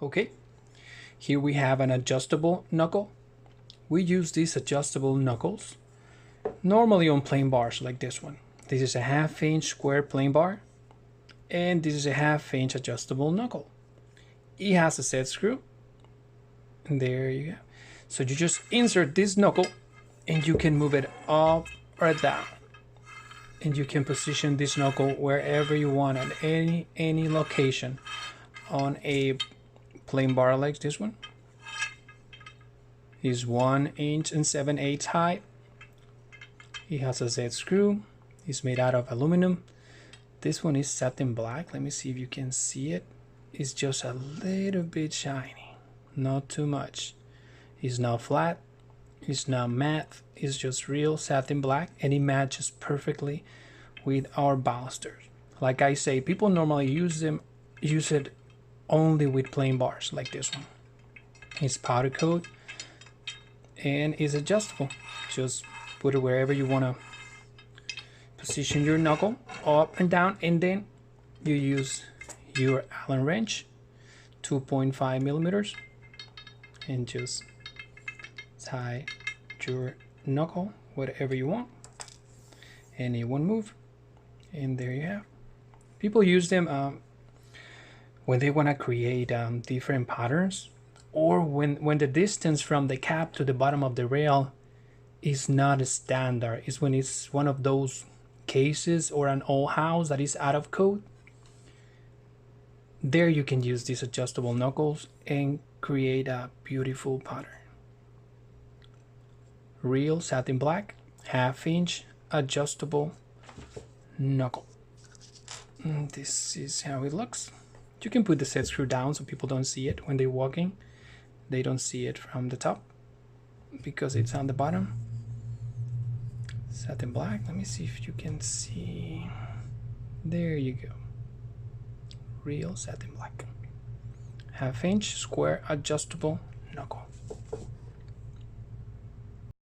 Okay, here we have an adjustable knuckle. We use these adjustable knuckles normally on plain bars like this one. This is a 1/2 inch square plain bar, and this is a 1/2 inch adjustable knuckle. It has a set screw, and there you go. So you just insert this knuckle and you can move it up or down, and you can position this knuckle wherever you want at any location on a plain bar like this one. Is 1 inch and 7/8 high. It has a Z screw. It's made out of aluminum. This one is satin black. Let me see if you can see it. It's just a little bit shiny, not too much. It's not flat, it's not matte, it's just real satin black, and it matches perfectly with our balusters. Like I say, people normally use it only with plain bars like this one. It's powder coat and it's adjustable. Just put it wherever you want to position your knuckle, up and down, and then you use your Allen wrench, 2.5 millimeters, and just tie your knuckle whatever you want, and it won't move. And there you have. People use them when they want to create different patterns, or when the distance from the cap to the bottom of the rail is not a standard. It's when it's one of those cases or an old house that is out of code. There you can use these adjustable knuckles and create a beautiful pattern. Real satin black, 1/2 inch adjustable knuckle. And this is how it looks. You can put the set screw down so people don't see it when they're walking. They don't see it from the top because it's on the bottom. Satin black. Let me see if you can see. There you go. Real satin black. 1/2 inch square adjustable